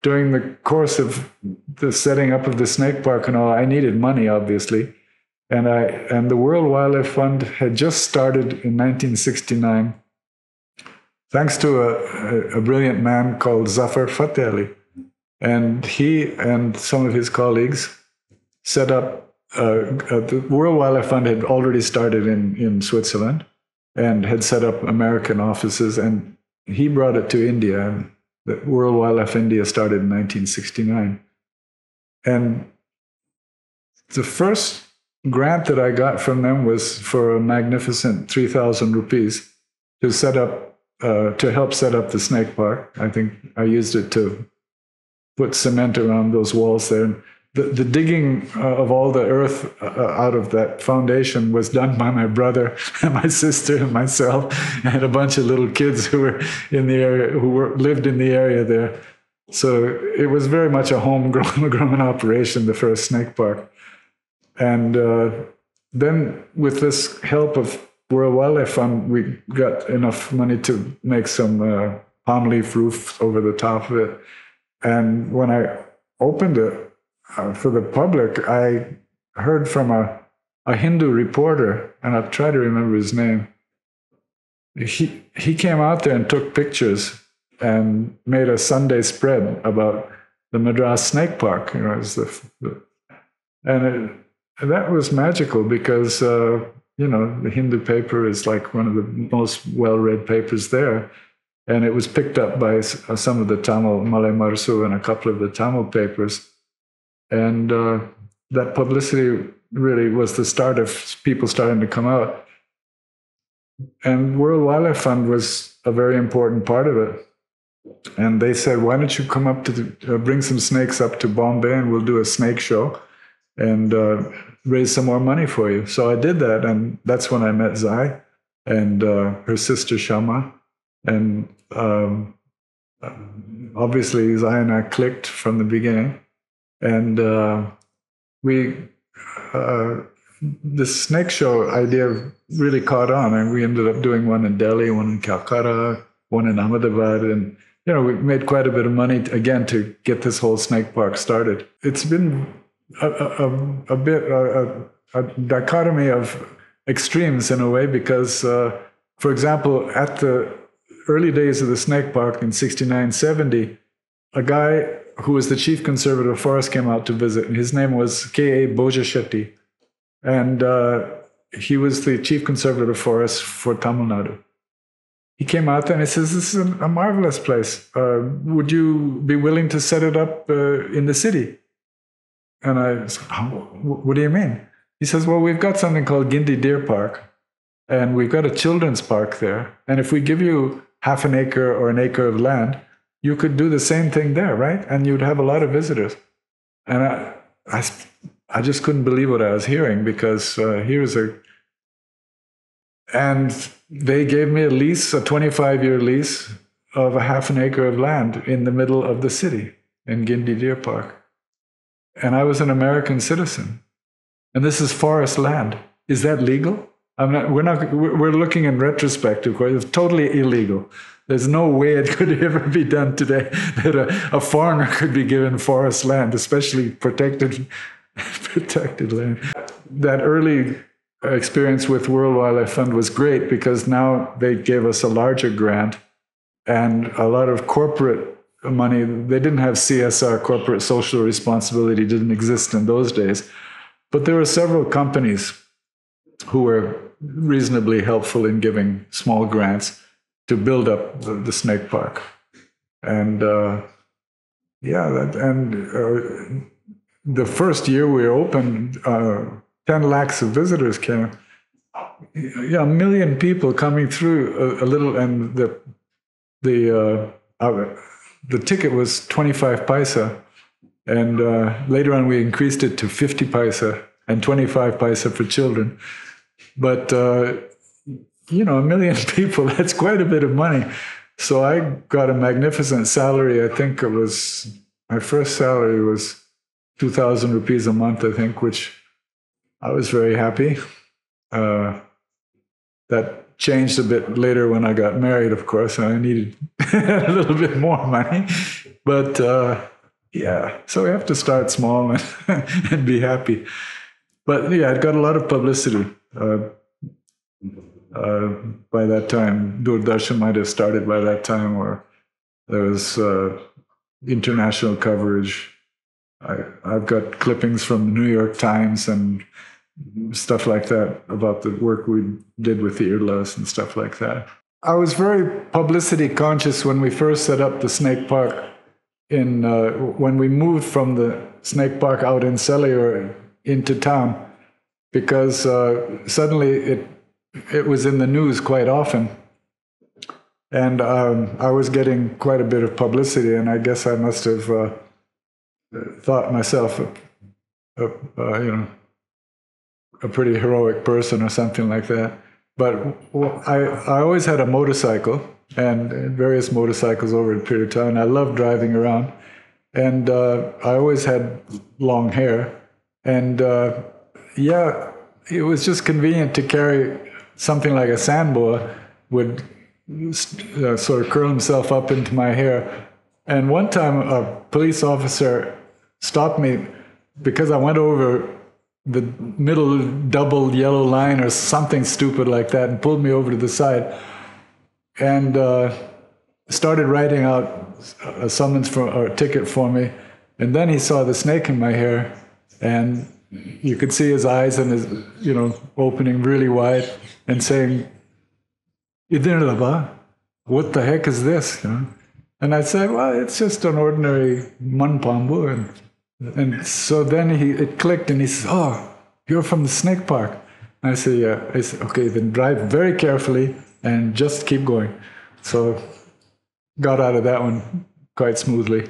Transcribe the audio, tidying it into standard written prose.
during the course of the setting up of the snake park and all, I needed money, obviously. And the World Wildlife Fund had just started in 1969, thanks to a brilliant man called Zafar Fateh Ali. And he and some of his colleagues set up, the World Wildlife Fund had already started in Switzerland and had set up American offices, and he brought it to India. And the World Wildlife India started in 1969. And the first grant that I got from them was for a magnificent 3,000 rupees to set up, to help set up the snake park. I think I used it to put cement around those walls there. The digging of all the earth out of that foundation was done by my brother and my sister and myself and a bunch of little kids who were in the area, lived in the area there. So it was very much a homegrown operation, the first snake park. And then with this help of World Wildlife Fund, we got enough money to make some palm leaf roofs over the top of it. And when I opened it for the public, I heard from a Hindu reporter, and I'll try to remember his name. He came out there and took pictures and made a Sunday spread about the Madras Snake Park. That was magical because, the Hindu paper is like one of the most well-read papers there. And it was picked up by some of the Tamil, Malay Marasu, and a couple of the Tamil papers. And that publicity really was the start of people starting to come out. And World Wildlife Fund was a very important part of it. And they said, why don't you come up to bring some snakes up to Bombay and we'll do a snake show and raise some more money for you. So I did that, and that's when I met Zai and her sister Shama. And obviously Zai and I clicked from the beginning. And this snake show idea really caught on, and we ended up doing one in Delhi, one in Calcutta, one in Ahmedabad, and we made quite a bit of money again to get this whole snake park started. It's been a dichotomy of extremes in a way, because, for example, at the early days of the snake park in 69, 70, a guy who was the chief conservator of forest came out to visit, and his name was K.A. Boja Shetty. And he was the chief conservator of forest for Tamil Nadu. He came out there and he says, this is a marvelous place. Would you be willing to set it up in the city? And I said, what do you mean? He says, well, we've got something called Gindi Deer Park, and we've got a children's park there. And if we give you half an acre or an acre of land, you could do the same thing there, right? And you'd have a lot of visitors. And I just couldn't believe what I was hearing, because and they gave me a lease, a 25-year lease of a half an acre of land in the middle of the city in Gindi Deer Park. And I was an American citizen. And this is forest land. Is that legal? We're looking in retrospect, of course. It's totally illegal. There's no way it could ever be done today that a foreigner could be given forest land, especially protected land. That early experience with World Wildlife Fund was great, because now they gave us a larger grant and a lot of corporate money. They didn't have CSR, corporate social responsibility, didn't exist in those days. But there were several companies who were reasonably helpful in giving small grants to build up the snake park. And the first year we opened, 10 lakhs of visitors came. Yeah, 1 million people coming through a little, and the ticket was 25 paisa. And later on we increased it to 50 paisa and 25 paisa for children. But, 1 million people, that's quite a bit of money. So I got a magnificent salary. I think my first salary was 2,000 rupees a month, I think, which I was very happy. That changed a bit later when I got married, of course, and I needed a little bit more money. But Yeah. So we have to start small and be happy. But yeah, it got a lot of publicity uh, by that time. Doordarshan might have started by that time, or there was international coverage. I've got clippings from the New York Times and stuff like that about the work we did with the Irlas and stuff like that. I was very publicity conscious when we first set up the snake park in when we moved from the snake park out in Cellular into town, because suddenly it was in the news quite often, and I was getting quite a bit of publicity, and I guess I must have thought myself, a pretty heroic person or something like that. But I always had a motorcycle and various motorcycles over a period of time. I loved driving around, and I always had long hair, and yeah, it was just convenient to carry something like a sandboa would sort of curl himself up into my hair. And one time, a police officer stopped me because I went over the middle double yellow line or something stupid like that, and pulled me over to the side and started writing out a summons for or a ticket for me. And then he saw the snake in my hair, and you could see his eyes and his, opening really wide and saying, "Idinlava, what the heck is this?" And I said, "Well, it's just an ordinary manpambu." And so then it clicked, and he says, "Oh, you're from the snake park." And I said, "Yeah." I said, "Okay, then drive very carefully and just keep going." So got out of that one quite smoothly.